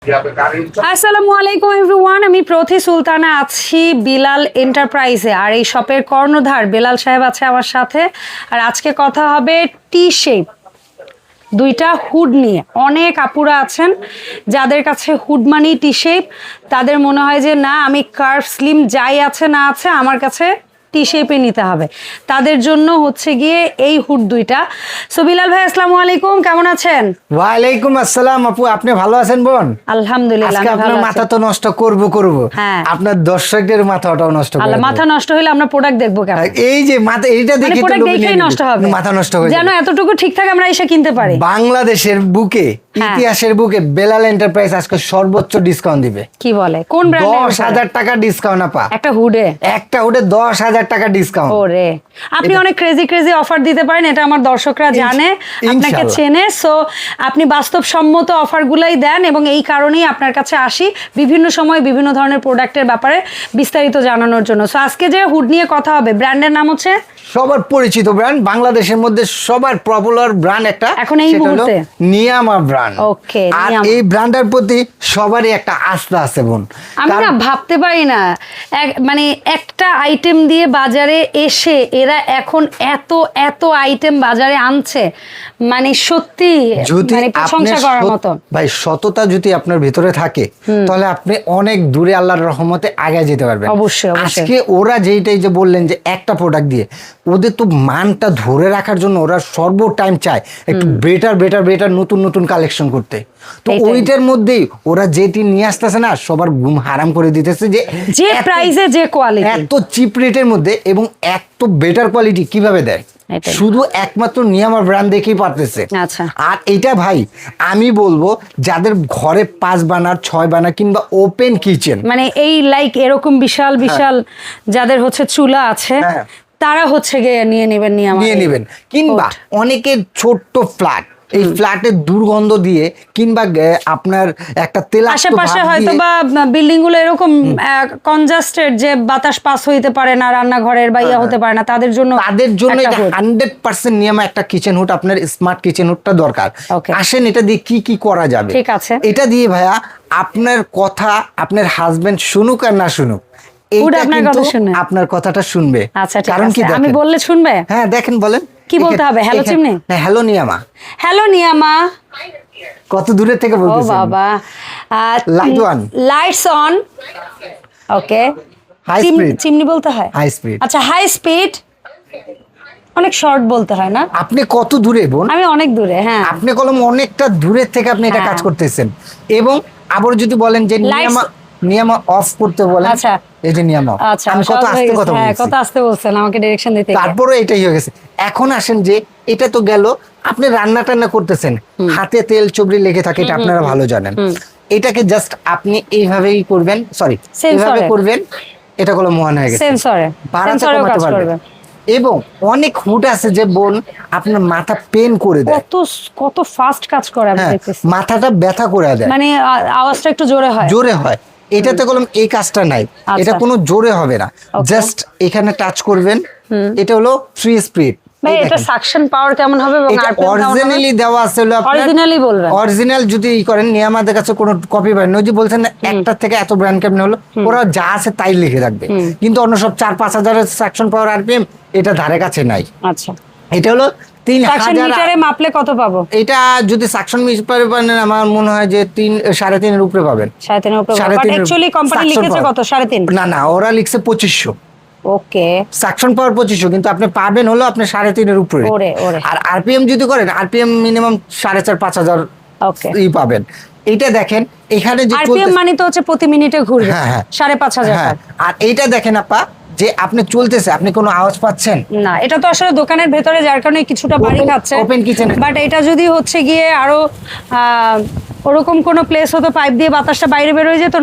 আসসালামু আলাইকুম এভরিওয়ান, আমি প্রথি সুলতানা আছি বিলাল এন্টারপ্রাইজে। আর এই শপের কর্ণধার বেলাল সাহেব আছে আমার সাথে। আর আজকে কথা হবে টি শেপ দুইটা হুড নিয়ে। অনেক আপুরা আছেন যাদের কাছে হুড মানি টি শেপ, তাদের মনে হয় যে না, আমি কার্ভ স্লিম যাই আছে না আছে আমার কাছে টি শেপে নিতে হবে, তাদের জন্য হচ্ছে গিয়ে এই হুড দুইটা। সো বিলাল ভাই আসসালামু আলাইকুম, কেমন আছেন? ওয়ালাইকুম আসসালাম আপু, আপনি ভালো আছেন বোন? আলহামদুলিল্লাহ। আজকে আপনার মাথা তো নষ্ট করব হ্যাঁ, আপনার দর্শকদের মাথাটাও নষ্ট করব। আল্লাহ, মাথা নষ্ট হলে আমরা প্রোডাক্ট দেখবো কেন? এই যে মাথা এইটা দেখি তো প্রোডাক্ট দেখেই নষ্ট হবে, মাথা নষ্ট হয়ে যেন এতটুকু ঠিকঠাক আমরা এসে কিনতে পারি। বাংলাদেশের বুকে, ইতিহাসের বুকে বেলাল এন্টারপ্রাইজ আজকে সর্বোচ্চ ডিসকাউন্ট দিবে। কি বলে? কোন ব্র্যান্ডে? 10,000 টাকা ডিসকাউন্ট আপা। একটা হুডে 10,000 টাকা ডিসকাউন্ট। ওরে, আপনি অনেক ক্রেজি অফার দিতে পারেন, এটা আমার দর্শকরা জানে, আপনাকে চেনে। সো আপনি বাস্তবসম্মত অফারগুলাই দেন এবং এই কারণেই আপনার কাছে আসি বিভিন্ন সময় বিভিন্ন ধরনের প্রোডাক্টের ব্যাপারে বিস্তারিত জানানোর জন্য। সো আজকে যে হুড নিয়ে কথা হবে, ব্র্যান্ডের নাম হচ্ছে সবার পরিচিত ব্র্যান্ড, বাংলাদেশের মধ্যে সবার পপুলার ব্র্যান্ড একটা, এখন এই মুহূর্তে নিয়ামা ব্র্যান্ড। ওকে, আর এই ব্র্যান্ডের প্রতি সবারই একটা আস্থা আছে বোন। আমি না ভাবতে পারি না, মানে একটা আইটেম দিয়ে বাজারে এসে এরা এখন এত এত আইটেম বাজারে আনছে, মানে সত্যি মানে প্রশংসা করার মতো। ভাই, সততা যদি আপনার ভিতরে থাকে তাহলে আপনি অনেক দূরে আল্লাহর রহমতে আগে যেতে পারবেন। অবশ্যই। আজকে ওরা যেইটাই যে বললেন যে একটা প্রোডাক্ট দিয়ে, ওদের তো মানটা ধরে রাখার জন্য ওরা সর্ব টাইম চায় একটু বেটার নতুন কালেকশন করতে। তো ওইটার মধ্যেই ওরা যেটি নিয়ে আসতেছে না, সবার ঘুম হারাম করে দিতেছে যে প্রাইসে যে কোয়ালিটি, এত চিপ রেটের মধ্যে এবং এত বেটার কোয়ালিটি কিভাবে দেয়, শুধু একমাত্র নিয়ামা ব্র্যান্ড দেখেই পারতেছে। আচ্ছা, আর এটা ভাই আমি বলবো যাদের ঘরে 5 বার্নার 6 বার্নার কিংবা ওপেন কিচেন, মানে এই লাইক এরকম বিশাল যাদের হচ্ছে চুলা আছে, তারা হচ্ছে গিয়ে নিয়ে নেবেন। কিংবা অনেকের ছোট্ট ফ্ল্যাট, এই ফ্ল্যাটের দুর্গন্ধ দিয়ে কিংবা আপনার একটা তেল আশেপাশে হয়তো বা বিল্ডিং গুলো এরকম কনজাস্টেড যে বাতাস পাস হইতে পারে না, রান্নাঘরের বা ইয়া হতে পারে না, তাদের জন্য এটা 100% নিয়ম একটা কিচেন হুড, আপনার স্মার্ট কিচেন হুডটা দরকার। আসেন এটা দিয়ে কি করা যাবে। ঠিক আছে, এটা দিয়ে ভাইয়া আপনার কথা আপনার হাজবেন্ড শুনুক আর না শুনুক, আপনার কথাটা শুনবে। আচ্ছা, কারণ কি আমি বললে শুনবে? হ্যাঁ, দেখেন, বলেন কি বলতে হবে? হ্যালো চিমনি, হ্যালো নিয়ামা, হ্যালো নিয়ামা। কত দূরে থেকে বলতেছেন? ও বাবা, lights on. Okay, high speed chimney বলতে হয়? High speed. আচ্ছা, হাই স্পিড অনেক শর্ট বলতে হয় না? আপনি কত দূরে বোন? আমি অনেক dure। হ্যাঁ, আপনি কলম অনেকটা দূরের থেকে আপনি এটা কাজ করতেছেন। এবং আবার যদি বলেন যে নিয়ামা অফ করতে বলেন, আচ্ছা এই যে নিয়ামা, আচ্ছা, আমি কত আস্তে কথা বলছি, কত আস্তে বলছেন, আমাকে ডাইরেকশন দিতে। তারপরে এটাই হয়ে গেছে। এখন আসেন যে এটা তো গেল, আপনি রান্না টান্না করতেছেন, হাতে তেল চবড়ি লেগে থাকে, এটা আপনারা ভালো জানেন। এটাকে জাস্ট আপনি এইভাবেই করবেন, সরি এইভাবে করবেন, এটা হলো মহান হয়ে গেছে, সেন্সরে কাজ করবে। এবং অনেক হুড আছে যে বোন আপনার মাথা পেন করে দেয়, কত ফাস্ট কাজ করে, আমি দেখতেছি মাথাটা ব্যথা করে দেয়, মানে আওয়াজটা একটু জোরে হয়। এটাতে কলম এই কাজটা নাই, এটা কোনো জোরে হবে না, জাস্ট এখানে টাচ করবেন, এটা হলো 3 স্পিড। ভাই, এটা সাকশন পাওয়ার কেমন হবে এবং আরপিএম কেমন হবে? অরিজিনালি দেওয়া আছে, হলো আপনার অরিজিনালি বলবেন। অরিজিনাল যদি করেন, নিয়ামাদের কাছে কোনো কপি পাবেন না। ওই যে বলছেন একটা থেকে এত ব্র্যান্ড কেমন হলো, ওরা যা আছে তাই লিখে রাখবে, কিন্তু অন্য সব 4-5 হাজারের সাকশন পাওয়ার আরপিএম এটা ধারে কাছে নাই। আচ্ছা, এটা হলো 3000 মিটারে মাপলে কত পাবো? এটা যদি সাকশন মিটারে পাবেন, আমার মনে হয় যে 3-3.5 এর উপরে পাবেন। 3.5 এর উপরে, বাট অ্যাকচুয়ালি কোম্পানি লিখেছে কত? 3.5? না, ওরা লিখছে 2500। ওকে, সাকশন পাওয়ার 2500, কিন্তু আপনি পাবেন হলো আপনি 3.5 এর উপরে। আর আরপিএম যদি করেন, আরপিএম মিনিমাম 4.5-5 ওকে পাবেন। এটা দেখেন এখানে যে আরপিএম মানে তো হচ্ছে প্রতি মিনিটে ঘুরবে, 5.500। আর এইটা দেখেন আপা, যে আপনি চলতেছে, আপনি কোনো আওয়াজ পাচ্ছেন না? এটা তো আসলে দোকানের ভেতরে, যার কারণে কিছুটা বাড়ি খাচ্ছে ওপেন কিচেন। বাট এটা যদি হচ্ছে গিয়ে আরো ওরকম কোনো প্লেস হতো, পাইপ দিয়ে বাতাসটা বাইরে বের হয়ে যেত,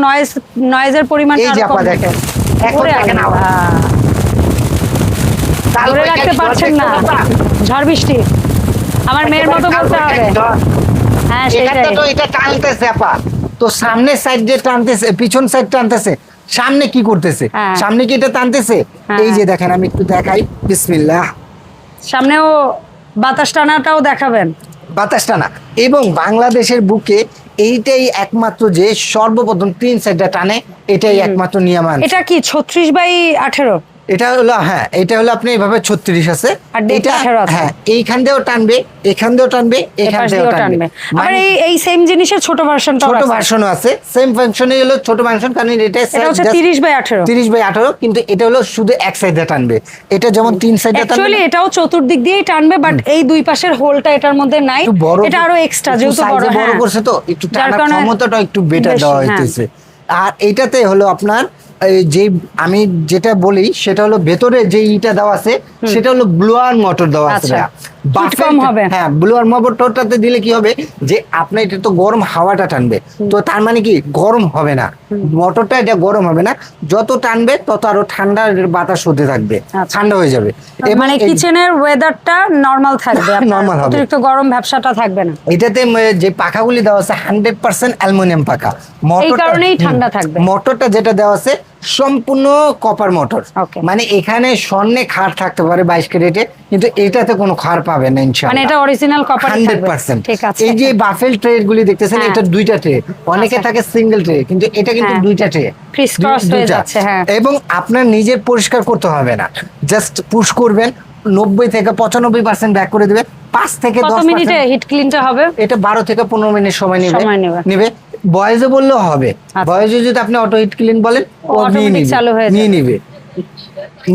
নয়েজের পরিমাণটা আরো কম। দেখেন এখন দেখেন আওয়াজ, ধরে রাখতে পারছেন না, ঝড় বৃষ্টি। আমার মেয়ের মতো বলতে হবে। হ্যাঁ, সেটাই তো এটা টানতেছে আপা, তো সামনের সাইড যে টানতেছে, পিছন সাইড টানতেছে, সামনে কি করতেছে, সামনে কি এটা টানতেছে? এই যে দেখেন, আমি একটু দেখাই, বিসমিল্লাহ, সামনেও বাতাস টানাটাও দেখাবেন, বাতাস টানা। এবং বাংলাদেশের বুকে এইটাই একমাত্র যে সর্বপ্রথম 3 সাইডটা টানে, এটাই একমাত্র নিয়মান। এটা কি 36/18? এটা হলো, হ্যাঁ এটা হলো আপনি এইভাবে 36 আছে, আর ডেপথ এটা 18 আছে। হ্যাঁ এইখান দিয়েও টানবে, এখান দিয়েও টানবে, এখান দিয়েও টানবে। আবার এই সেম জিনিসের ছোট ভার্সনটাও ছোট আছে। ভার্সনও আছে, সেম ফাংশনে হলো ছোট ভার্সন, কারণ এটা হচ্ছে 30/18। 30/18, কিন্তু এটা হলো শুধু এক সাইডে টানবে। এটা যেমন 3 সাইডে টানবে, অ্যাকচুয়ালি এটাও চতুর্দিক দিয়েই টানবে, বাট এই দুই পাশের হোলটা এটার মধ্যে নাই, একটু বড়, এটা আরো এক্সট্রা একটু যেহেতু বড়। size এ বড় হ্যাঁ, করছে তো একটু যার টানার কারণে ক্ষমতাটা একটু বেটার বেশি, দেওয়া হ্যাঁ। হইতেছে। আর এইটাতে হলো আপনার যে আমি যেটা বলি সেটা হলো ভেতরে যে ইটা দেওয়া আছে সেটা হলো ব্লোয়ার মোটর দেওয়া আছে। আচ্ছা, হিট কম হবে। হ্যাঁ, ব্লোয়ার মোটরটাতে দিলে কি হবে যে আপনার এটা তো গরম হাওয়াটা টানবে, তো তার মানে কি গরম হবে না মোটরটা, এটা গরম হবে না, যত টানবে তত আরো ঠান্ডা বাতাস হতে থাকবে, আচ্ছা। ঠান্ডা হয়ে যাবে। মানে কিচেনের ওয়েদারটা নরমাল থাকবে, নরমাল হবে, অতিরিক্ত গরম ব্যবসাটা থাকবে না। এটাতে যে পাখাগুলি দেওয়া আছে 100% অ্যালুমিনিয়াম পাখা, এই কারণেই ঠান্ডা থাকবে। মোটরটা যেটা দেওয়া আছে সম্পূর্ণ কপার মোটর, Okay. মানে এখানে স্বর্ণে খাড় থাকতে পারে 22 ক্যারেটে, কিন্তু এটাতে কোনো খাড় পাবে না ইনশাআল্লাহ, মানে এটা অরিজিনাল কপারই থাকবে। 100%। ঠিক আছে। এই যে বাফেল ট্রে গুলি দেখতেছেন, হ্যাঁ। এটা দুইটা ট্রে, অনেকে আচ্ছা। থাকে সিঙ্গেল ট্রে, কিন্তু এটা কিন্তু হ্যাঁ। দুইটা ট্রে, Criss cross হয়ে যাচ্ছে, হ্যাঁ। এবং আপনার নিজের পরিষ্কার করতে হবে না, জাস্ট পুশ করবেন, 90 থেকে 95% ব্যাক করে দিবে, 5 থেকে কত 10% মিনিটে হিট ক্লিনটা হবে? এটা 12 থেকে 15 মিনিট সময় সময় নেবে। নেবে। বয়েজে বললেও হবে, আচ্ছা। বয়েজে যদি আপনি অটো হিট ক্লিন বলেন ও নিয়ে automatic নিবে, চালু হয়ে নিয়ে যাবে। নিবে,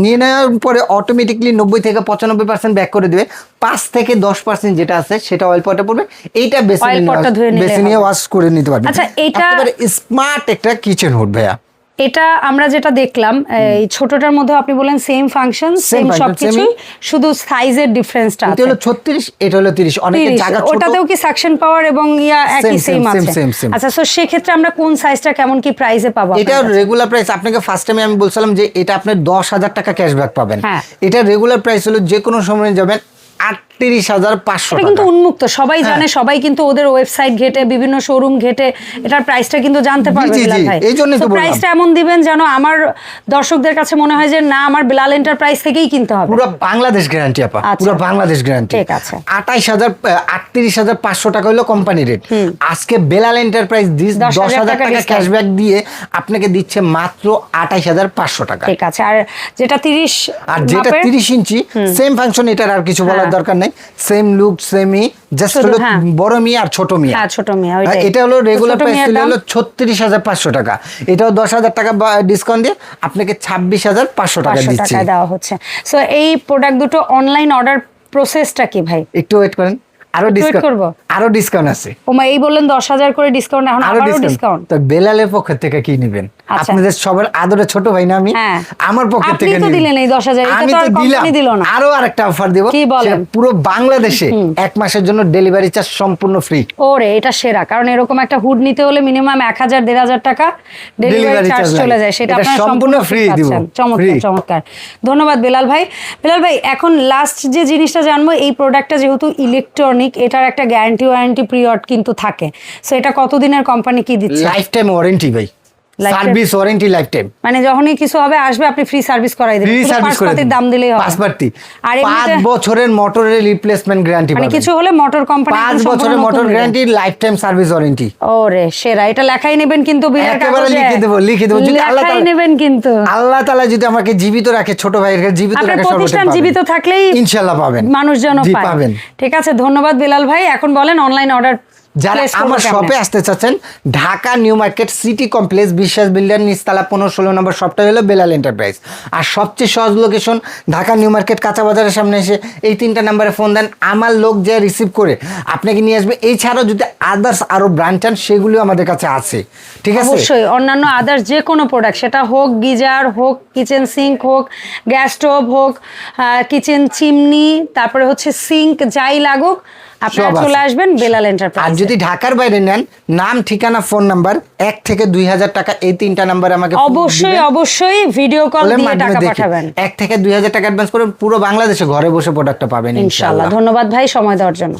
নিয়ে নেওয়ার পরে অটোমেটিকলি 90 থেকে 95% ব্যাক করে দিবে, 5 থেকে 10% যেটা আছে সেটা অয়েল পটে পড়বে, এইটা Oil pot-টা ধুয়ে নিলেই বেসিনে হবে। ওয়াশ করে নিতে পারবেন। আচ্ছা, এটা- একেবারে স্মার্ট একটা কিচেন হুড ভাইয়া। এটা আমরা যেটা দেখলাম এই ছোটটার মধ্যে আপনি বলেন সেম ফাংশন, সেম function, সবকিছু, শুধু সাইজের ডিফারেন্সটা এটা আছে। হলো 36, এটা হলো 30, অনেকে 30, জায়গা ছোট, ওটাতেও কি সাকশন পাওয়ার এবং একই সেম আছে? same. আচ্ছা, সো সেক্ষেত্রে আমরা কোন সাইজটা কেমন কি প্রাইসে পাবো? এটা রেগুলার প্রাইস, আপনাকে ফার্স্ট টাইমে আমি বলছিলাম যে এটা আপনি 10,000 টাকা ক্যাশব্যাক পাবেন, হ্যাঁ। এটা রেগুলার প্রাইস হলো যে কোনো সময় যাবেন 38,500 এটা টাকা। কিন্তু উন্মুক্ত, সবাই হ্যাঁ। জানে, সবাই কিন্তু ওদের ওয়েবসাইট ঘেটে বিভিন্ন শোরুম ঘেটে এটার প্রাইসটা কিন্তু জানতে পারবে জি, বিলাল ভাই। এই জন্যই তো বললাম। প্রাইসটা এমন দিবেন যেন আমার দর্শকদের কাছে মনে হয় যে না, আমার বিলাল এন্টারপ্রাইজ থেকেই কিনতে হবে। পুরো বাংলাদেশ গ্যারান্টি আপা, আচ্ছা। পুরো বাংলাদেশ গ্যারান্টি। ঠিক আছে। 38,500 টাকা হলো কোম্পানি রেট, আজকে বেলাল এন্টারপ্রাইজ 10,000 টাকা discount। ক্যাশব্যাক দিয়ে আপনাকে দিচ্ছে মাত্র 28,500 টাকা। ঠিক আছে। আর যেটা 30 আর যেটা মাপের, 30 ইঞ্চি সেম ফাংশন, এটার আর কিছু বলার হ্যাঁ। দরকার নেই, সেম লুক সেমই, জাস্ট শুধু, হলো হ্যাঁ। বড় মিয়া আর ছোট মিয়া। হ্যাঁ, ছোট মিয়া, ওইটাই। এটা হলো রেগুলার ছোট প্রাইস মিয়ার দাম? হলো 36,500 টাকা, এটাও 10,000 টাকা ডিসকাউন্ট দিয়ে আপনাকে 26,500 টাকা 500 দিচ্ছি। টাকায় দেওয়া হচ্ছে। সো এই প্রোডাক্ট দুটো অনলাইন অর্ডার প্রসেসটা কি ভাই? একটু ওয়েট করেন, আরো একটু wait ডিসকাউন্ট, করবো? আরো ডিসকাউন্ট আছে, ওমা, এই বললেন 10,000 করে ডিসকাউন্ট, এখন আরো আবারও ডিসকাউন্ট? তো বেলালের পক্ষ থেকে কি নেবেন? আচ্ছা। আপনাদের সবার আদরে ছোট ভাই না আমি, হ্যাঁ। আমার পক্ষ আপনি থেকে তো নিবেন। দিলেন এই 10,000, এটা আমি তো তো আর দিলাম, কোম্পানি দিল না। আরো আরেকটা অফার দেব, কি বলেন? সেটা পুরো বাংলাদেশে 1 মাসের জন্য ডেলিভারি চার্জ সম্পূর্ণ ফ্রি। ওরে, এটা সেরা, কারণ এরকম একটা হুড নিতে হলে মিনিমাম 1,000-1,500 টাকা ডেলিভারি Delivery চার্জ charge চলে লাগে। যায়, সেটা এটা আপনারা সম্পূর্ণ সম্পূর্ণ free দিব। চমৎকার, Free। চমৎকার। ধন্যবাদ বিলাল ভাই। বিলাল ভাই, এখন লাস্ট যে জিনিসটা জানবো, এই প্রোডাক্টটা যেহেতু ইলেকট্রনিক, এটার একটা গ্যারান্টি ওয়ারেন্টি পিরিয়ড কিন্তু থাকে, সো এটা কতদিনের কোম্পানি কি দিচ্ছে? লাইফ টাইম ওয়ারেন্টি ভাই, Lifetime? Service warranty life time, মানে যখনই কিছু হবে আসবে, আপনি ফ্রি সার্ভিস করাই দেবেন, ফ্রি শুধু সার্ভিস করে পার্টসপাতির দাম দিলেই হবে। পাঁচবারটি, আর 5 এমনিতে বছরের মোটরের রিপ্লেসমেন্ট গ্যারান্টি মানে পাবেন, কিছু হলে মোটর কোম্পানি 5 বছরের motor guarantee, life time service warranty. ওরে সেরা, এটা লেখাই নেবেন কিন্তু বিলের একেবারে কাগজে। লিখে দেবো যদি আল্লাহ লেখাই তাআলা- নেবেন কিন্তু। আল্লাহ তাআলা যদি আমাকে জীবিত রাখে, ছোট ভাইয়ের জীবিত আপনার রাখে, প্রতিষ্ঠান সর্বদাই জীবিত পাবেন। থাকলেই ইনশাআল্লাহ পাবেন, মানুষজন জি, পায়। পাবেন। ঠিক আছে, ধন্যবাদ বিলাল ভাই। এখন বলেন অনলাইন অর্ডার যারা আমার শপে আসতে চাচ্ছেন, Dhaka new market city complex বিশ্বাস বিল্ডার নিচতলা 15-16 নম্বর শপটা হলো বেলাল এন্টারপ্রাইজ। আর সবচেয়ে সহজ লোকেশন ঢাকা নিউ মার্কেট কাঁচা বাজারের সামনে এসে এই 3টা নাম্বারে ফোন দেন, আমার লোক যে রিসিভ করে আপনাকে নিয়ে আসবে। এছাড়াও যদি আদার্স আরো ব্র্যান্ড চান, সেগুলিও আমাদের কাছে আছে। ঠিক আছে, অবশ্যই অন্যান্য আদার্স যে কোনো প্রোডাক্ট, সেটা হোক গিজার, হোক কিচেন সিঙ্ক, হোক গ্যাস স্টোভ, হোক কিচেন চিমনি, তারপরে হচ্ছে সিঙ্ক, যাই লাগুক আপনারা সব আছে। চলে আসবেন বেলাল আর এন্টারপ্রাইজ। যদি ঢাকার বাইরে নেন, নাম, ঠিকানা, ফোন নাম্বার, 1 থেকে 2,000 টাকা, এই 3টা নাম্বারে আমাকে ফোন অবশ্যই দিবেন। অবশ্যই ভিডিও কল বলে দিয়ে মাধ্যমে টাকা দেখে পাঠাবেন 1 থেকে 2,000 টাকা অ্যাডভান্স করে পুরো বাংলাদেশে ঘরে বসে প্রোডাক্টটা পাবেন ইনশাআল্লাহ। ইনশাআল্লাহ। ধন্যবাদ ভাই সময় দেওয়ার জন্য।